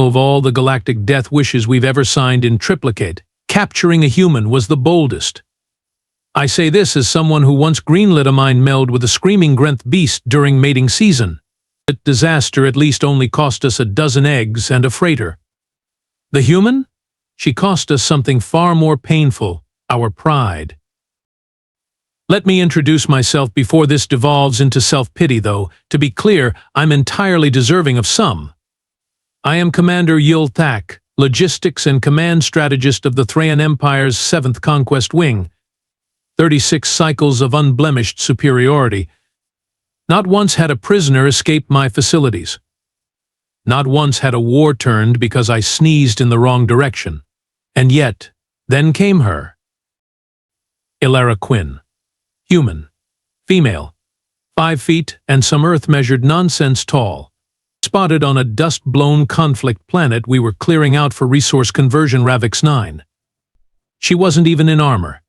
of all the galactic death wishes we've ever signed in triplicate, capturing a human was the boldest. I say this as someone who once greenlit a mind meld with a screaming Grenth beast during mating season. That disaster at least only cost us a dozen eggs and a freighter. The human? She cost us something far more painful, our pride. Let me introduce myself before this devolves into self-pity, though. To be clear, I'm entirely deserving of some. I am Commander Yul Thak, Logistics and Command Strategist of the Thrayan Empire's 7th Conquest Wing. 36 cycles of unblemished superiority. Not once had a prisoner escaped my facilities. Not once had a war turned because I sneezed in the wrong direction. And yet, then came her. Elara Quinn. Human. Female. 5 feet and some earth-measured nonsense tall. Spotted on a dust-blown conflict planet we were clearing out for resource conversion Ravix 9. She wasn't even in armor.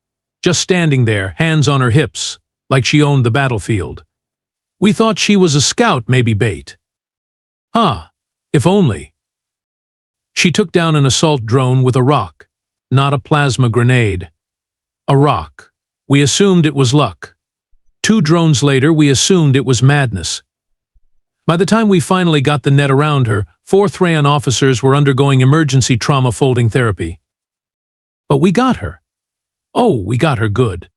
Just standing there, hands on her hips, like she owned the battlefield. We thought she was a scout, maybe bait. If only. She took down an assault drone with a rock, not a plasma grenade. A rock. We assumed it was luck. 2 drones later, we assumed it was madness. By the time we finally got the net around her, 4 Thrayan officers were undergoing emergency trauma folding therapy. But we got her. Oh, we got her good.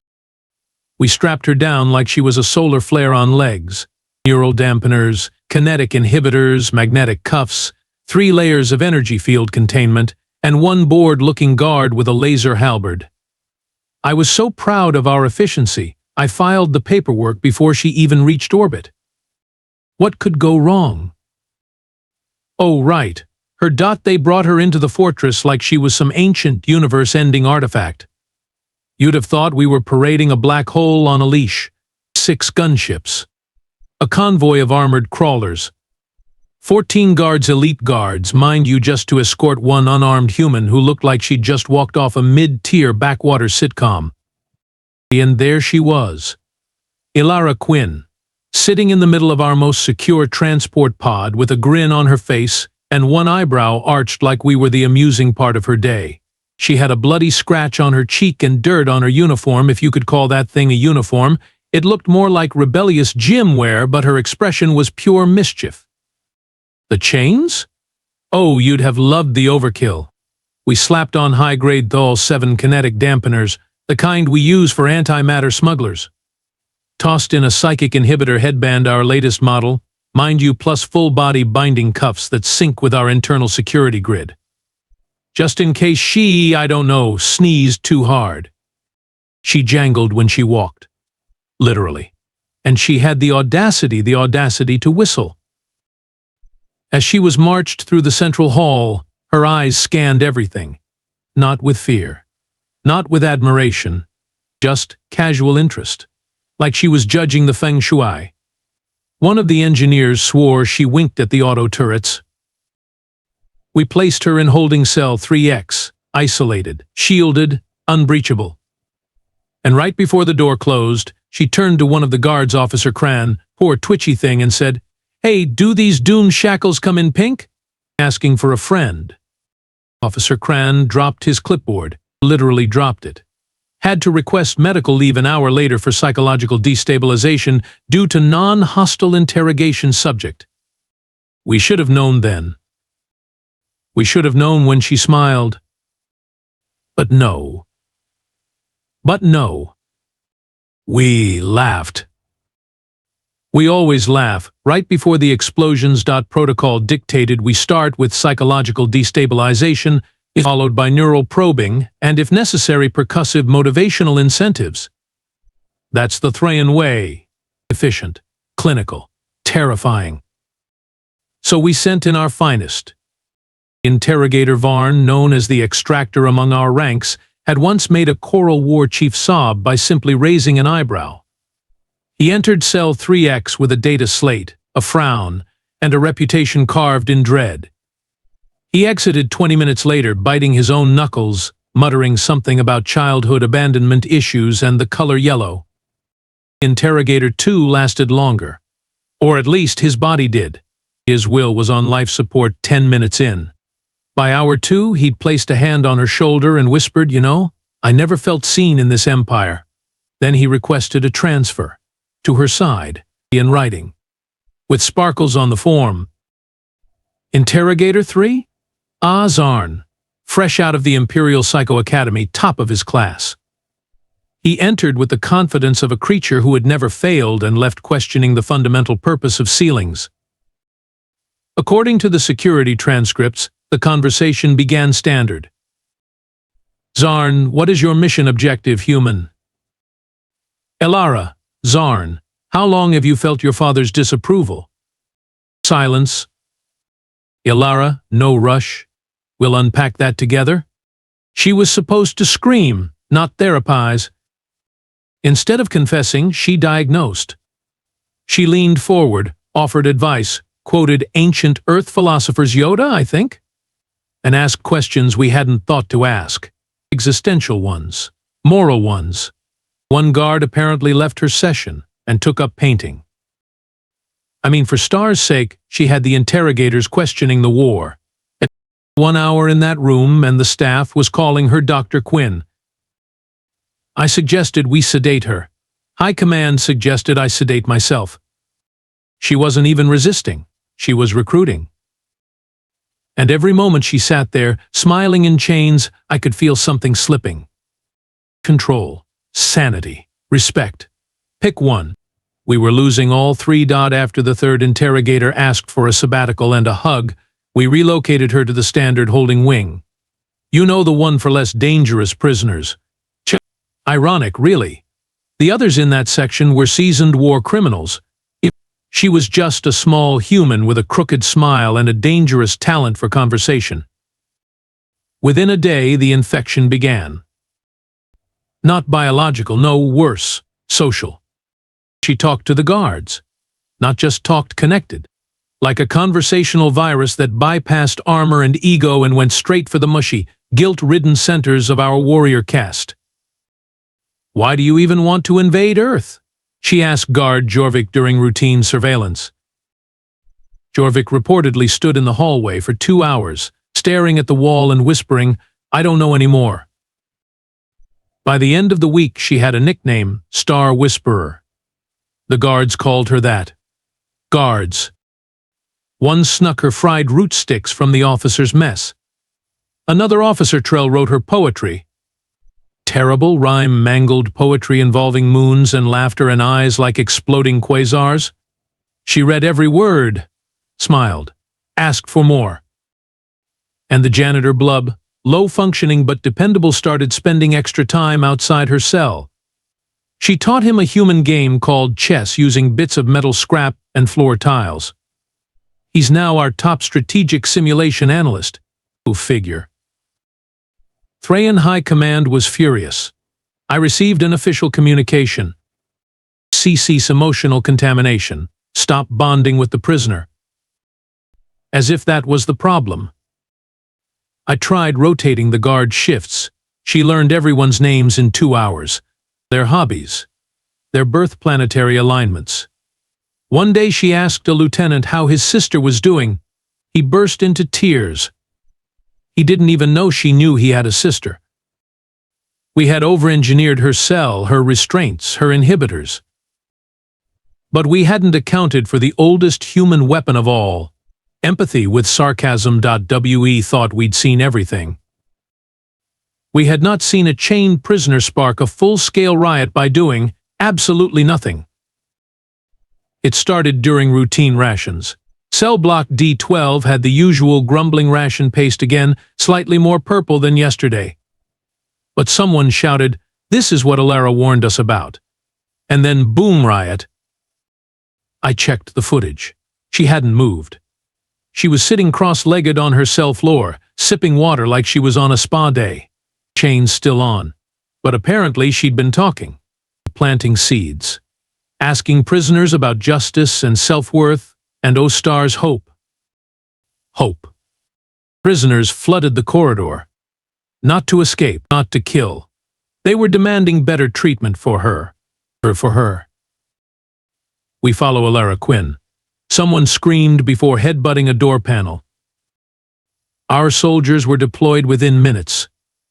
We strapped her down like she was a solar flare on legs. Neural dampeners, kinetic inhibitors, magnetic cuffs, 3 layers of energy field containment, and 1 bored-looking guard with a laser halberd. I was so proud of our efficiency, I filed the paperwork before she even reached orbit. What could go wrong? Oh, right. They brought her into the fortress like she was some ancient universe-ending artifact. You'd have thought we were parading a black hole on a leash. 6 gunships. A convoy of armored crawlers. 14 guards, elite guards, mind you, just to escort 1 unarmed human who looked like she'd just walked off a mid-tier backwater sitcom. And there she was. Elara Quinn, sitting in the middle of our most secure transport pod with a grin on her face and 1 eyebrow arched like we were the amusing part of her day. She had a bloody scratch on her cheek and dirt on her uniform, if you could call that thing a uniform. It looked more like rebellious gym wear, but her expression was pure mischief. The chains? Oh, you'd have loved the overkill. We slapped on high-grade Thal 7 kinetic dampeners, the kind we use for antimatter smugglers. Tossed in a psychic inhibitor headband, our latest model, mind you, plus full-body binding cuffs that sync with our internal security grid. Just in case she, I don't know, sneezed too hard. She jangled when she walked. Literally. And she had the audacity to whistle. As she was marched through the central hall, her eyes scanned everything. Not with fear. Not with admiration. Just casual interest. Like she was judging the feng shui. One of the engineers swore she winked at the auto turrets. We placed her in holding cell 3X, isolated, shielded, unbreachable. And right before the door closed, she turned to one of the guards, Officer Cran, poor twitchy thing, and said, "Hey, do these doom shackles come in pink?" Asking for a friend. Officer Cran dropped his clipboard, literally dropped it. Had to request medical leave an hour later for psychological destabilization due to non-hostile interrogation subject. We should have known then. We should have known when she smiled. But no. We laughed. We always laugh. Right before the explosions. Protocol dictated we start with psychological destabilization, followed by neural probing, and if necessary percussive motivational incentives. That's the Thrayan way. Efficient, clinical, terrifying. So we sent in our finest. Interrogator Varn, known as the extractor among our ranks, had once made a Coral War chief sob by simply raising an eyebrow. He entered cell 3X with a data slate, a frown, and a reputation carved in dread. He exited 20 minutes later, biting his own knuckles, muttering something about childhood abandonment issues and the color yellow. Interrogator 2 lasted longer. Or at least his body did. His will was on life support 10 minutes in. By hour 2, he'd placed a hand on her shoulder and whispered, "You know, I never felt seen in this empire." Then he requested a transfer to her side, in writing, with sparkles on the form. Interrogator 3? Ah, Zarn, fresh out of the Imperial Psycho Academy, top of his class. He entered with the confidence of a creature who had never failed and left questioning the fundamental purpose of ceilings. According to the security transcripts, the conversation began standard. "Zarn, what is your mission objective, human?" "Elara, Zarn, how long have you felt your father's disapproval?" Silence. "Elara, no rush. We'll unpack that together." She was supposed to scream, not therapize. Instead of confessing, she diagnosed. She leaned forward, offered advice, quoted ancient Earth philosophers Yoda, I think, and asked questions we hadn't thought to ask. Existential ones, moral ones. One guard apparently left her session and took up painting. I mean, for Star's sake, she had the interrogators questioning the war. At 1 hour in that room, and the staff was calling her Dr. Quinn. I suggested we sedate her. High Command suggested I sedate myself. She wasn't even resisting. She was recruiting. And every moment she sat there, smiling in chains, I could feel something slipping. Control, sanity, respect. Pick one. We were losing all three. After the third interrogator asked for a sabbatical and a hug, we relocated her to the standard holding wing. You know, the one for less dangerous prisoners. Ironic, really. The others in that section were seasoned war criminals. She was just a small human with a crooked smile and a dangerous talent for conversation. Within a day, the infection began. Not biological, no, worse, social. She talked to the guards. Not just talked, connected. Like a conversational virus that bypassed armor and ego and went straight for the mushy, guilt-ridden centers of our warrior caste. "Why do you even want to invade Earth?" she asked Guard Jorvik during routine surveillance. Jorvik reportedly stood in the hallway for 2 hours, staring at the wall and whispering, "I don't know anymore." By the end of the week, she had a nickname, Star Whisperer. The guards called her that. Guards. One snuck her fried root sticks from the officer's mess. Another officer Trell wrote her poetry. Terrible, rhyme-mangled poetry involving moons and laughter and eyes like exploding quasars. She read every word, smiled, asked for more. And the janitor Blub, low-functioning but dependable, started spending extra time outside her cell. She taught him a human game called chess using bits of metal scrap and floor tiles. He's now our top strategic simulation analyst. Go figure. Thrayan High Command was furious. I received an official communication. Cease emotional contamination. Stop bonding with the prisoner. As if that was the problem. I tried rotating the guard shifts. She learned everyone's names in 2 hours. Their hobbies. Their birth planetary alignments. One day she asked a lieutenant how his sister was doing. He burst into tears. He didn't even know she knew he had a sister. We had over-engineered her cell, her restraints, her inhibitors. But we hadn't accounted for the oldest human weapon of all, empathy with sarcasm. We thought we'd seen everything. We had not seen a chained prisoner spark a full-scale riot by doing absolutely nothing. It started during routine rations. Cell block D12 had the usual grumbling ration paste again, slightly more purple than yesterday. But someone shouted, "This is what Elara warned us about." And then boom, riot. I checked the footage. She hadn't moved. She was sitting cross-legged on her cell floor, sipping water like she was on a spa day. Chains still on. But apparently she'd been talking, planting seeds, asking prisoners about justice and self-worth, and Star's hope. Hope. Prisoners flooded the corridor. Not to escape, not to kill. They were demanding better treatment for her. We follow Elara Quinn. Someone screamed before headbutting a door panel. Our soldiers were deployed within minutes.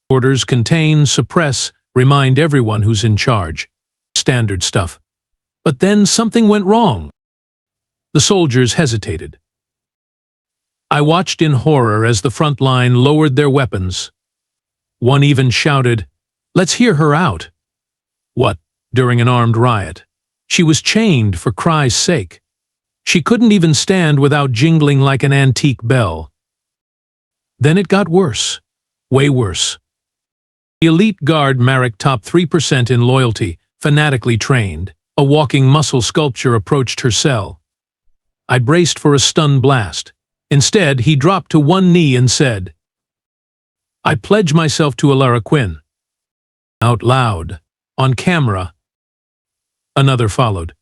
Orders: contain, suppress, remind everyone who's in charge. Standard stuff. But then something went wrong. The soldiers hesitated. I watched in horror as the front line lowered their weapons. One even shouted, "Let's hear her out." What? During an armed riot? She was chained, for Christ's sake. She couldn't even stand without jingling like an antique bell. Then it got worse. Way worse. The elite guard Marek, top 3% in loyalty, fanatically trained, a walking muscle sculpture, approached her cell. I braced for a stun blast. Instead, he dropped to one knee and said, "I pledge myself to Elara Quinn." Out loud, on camera. Another followed.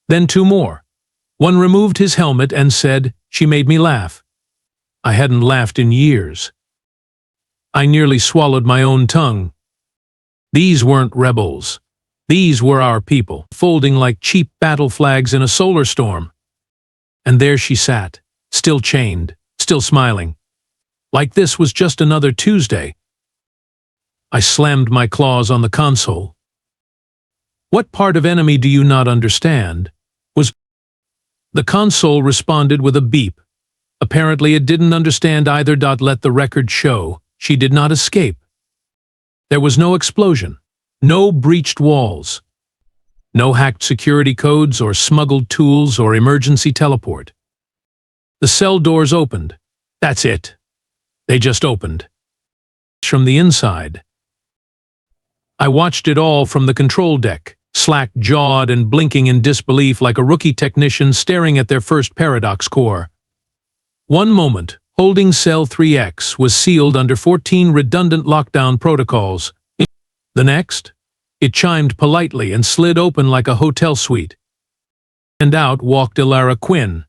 Then two more. One removed his helmet and said, "She made me laugh." I hadn't laughed in years. I nearly swallowed my own tongue. These weren't rebels. These were our people, folding like cheap battle flags in a solar storm. And there she sat, still chained, still smiling. Like this was just another Tuesday. I slammed my claws on the console. "What part of enemy do you not understand?" The console responded with a beep. Apparently it didn't understand either. Let the record show, she did not escape. There was no explosion, no breached walls, no hacked security codes or smuggled tools or emergency teleport. The cell doors opened. That's it. They just opened. From the inside. I watched it all from the control deck, slack-jawed and blinking in disbelief like a rookie technician staring at their first paradox core. One moment, holding cell 3X was sealed under 14 redundant lockdown protocols. The next, it chimed politely and slid open like a hotel suite. And out walked Elara Quinn.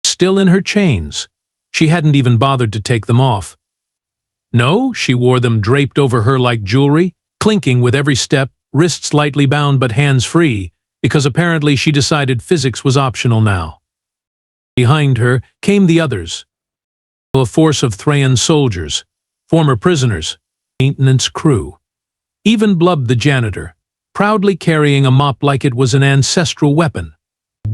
Still in her chains. She hadn't even bothered to take them off. No, she wore them draped over her like jewelry, clinking with every step, wrists lightly bound but hands free, because apparently she decided physics was optional now. Behind her came the others. A force of Thrayan soldiers, former prisoners, maintenance crew. Even Blub the janitor, proudly carrying a mop like it was an ancestral weapon.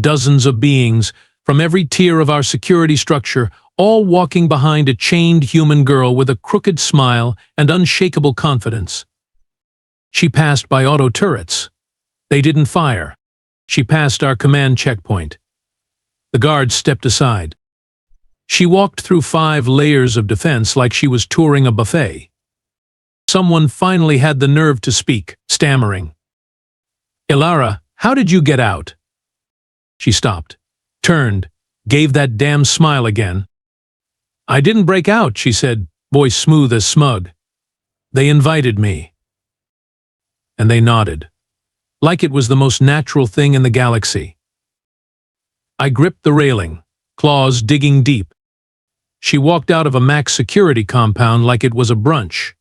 Dozens of beings, from every tier of our security structure, all walking behind a chained human girl with a crooked smile and unshakable confidence. She passed by auto turrets. They didn't fire. She passed our command checkpoint. The guards stepped aside. She walked through 5 layers of defense like she was touring a buffet. Someone finally had the nerve to speak, stammering. "Elara, how did you get out?" She stopped, turned, gave that damn smile again. "I didn't break out," she said, voice smooth as smug. "They invited me." And they nodded, like it was the most natural thing in the galaxy. I gripped the railing, claws digging deep. She walked out of a max security compound like it was a brunch.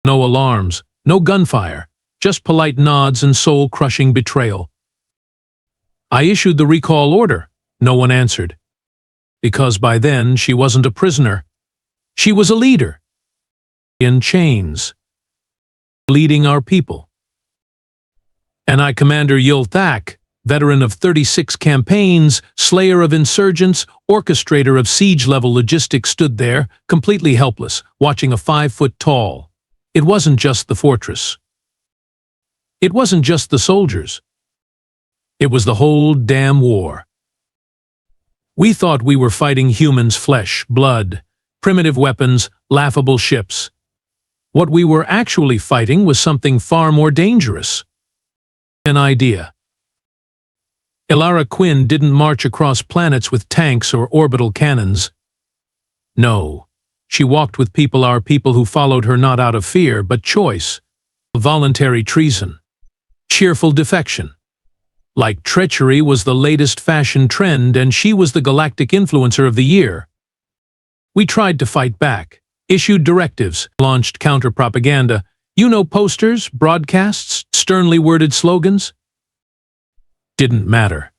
No alarms, no gunfire, just polite nods and soul-crushing betrayal. I issued the recall order. No one answered. Because by then she wasn't a prisoner. She was a leader. In chains. Leading our people. And I, Commander Yulthak, veteran of 36 campaigns, slayer of insurgents, orchestrator of siege-level logistics, stood there, completely helpless, watching a 5-foot-tall. It wasn't just the fortress. It wasn't just the soldiers. It was the whole damn war. We thought we were fighting humans, flesh, blood, primitive weapons, laughable ships. What we were actually fighting was something far more dangerous. An idea. Elara Quinn didn't march across planets with tanks or orbital cannons. No, she walked with people, our people, who followed her not out of fear but choice. Voluntary treason. Cheerful defection. Like treachery was the latest fashion trend and she was the galactic influencer of the year. We tried to fight back, issued directives, launched counter-propaganda, posters, broadcasts, sternly worded slogans. Didn't matter.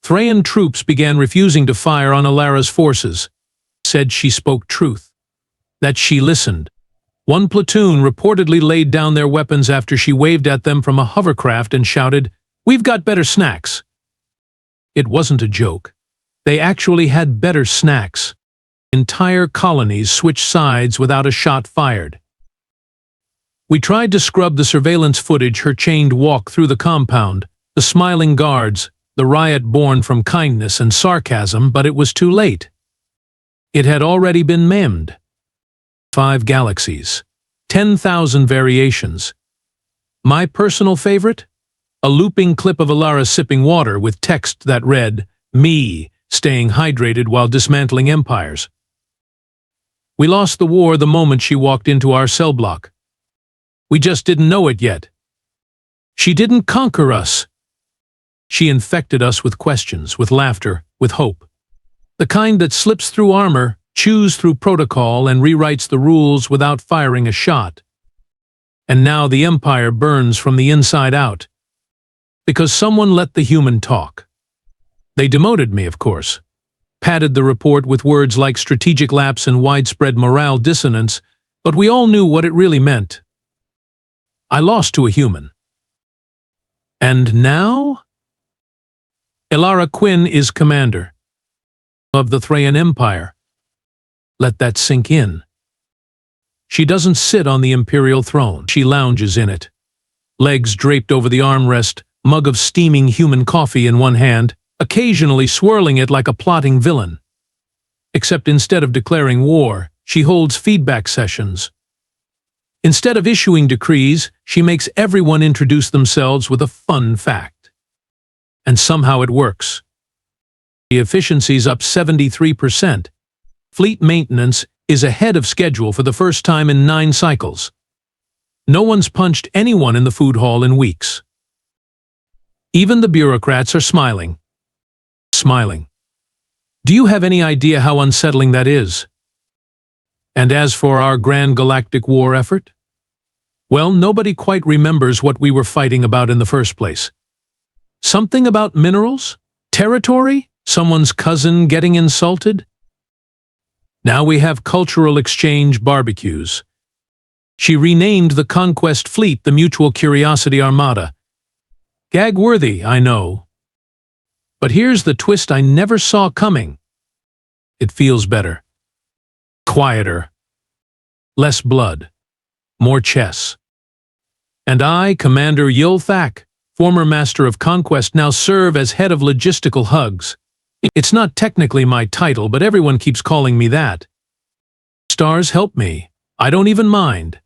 Thrayan troops began refusing to fire on Elara's forces. said she spoke truth, that she listened. One platoon reportedly laid down their weapons after she waved at them from a hovercraft and shouted, "We've got better snacks." It wasn't a joke. They actually had better snacks. Entire colonies switched sides without a shot fired. We tried to scrub the surveillance footage, her chained walk through the compound, the smiling guards, the riot born from kindness and sarcasm, but it was too late. It had already been memed. 5 galaxies, 10,000 variations. My personal favorite? A looping clip of Elara sipping water with text that read, "Me, staying hydrated while dismantling empires." We lost the war the moment she walked into our cell block. We just didn't know it yet. She didn't conquer us. She infected us with questions, with laughter, with hope. The kind that slips through armor, chews through protocol, and rewrites the rules without firing a shot. And now the empire burns from the inside out. Because someone let the human talk. They demoted me, of course. Padded the report with words like strategic lapse and widespread morale dissonance, but we all knew what it really meant. I lost to a human. And now? Elara Quinn is commander of the Thrayan Empire. Let that sink in. She doesn't sit on the imperial throne. She lounges in it. Legs draped over the armrest, mug of steaming human coffee in one hand, occasionally swirling it like a plotting villain. Except instead of declaring war, she holds feedback sessions. Instead of issuing decrees, she makes everyone introduce themselves with a fun fact. And somehow it works. The efficiency's up 73%. Fleet maintenance is ahead of schedule for the first time in 9 cycles. No one's punched anyone in the food hall in weeks. Even the bureaucrats are smiling. Smiling. Do you have any idea how unsettling that is? And as for our grand galactic war effort? Well, nobody quite remembers what we were fighting about in the first place. Something about minerals? Territory? Someone's cousin getting insulted? Now we have cultural exchange barbecues. She renamed the Conquest Fleet the Mutual Curiosity Armada. Gag-worthy, I know. But here's the twist I never saw coming. It feels better. Quieter. Less blood. More chess. And I, Commander Yulthak, former Master of Conquest, now serve as head of logistical hugs. It's not technically my title, but everyone keeps calling me that. Stars help me. I don't even mind.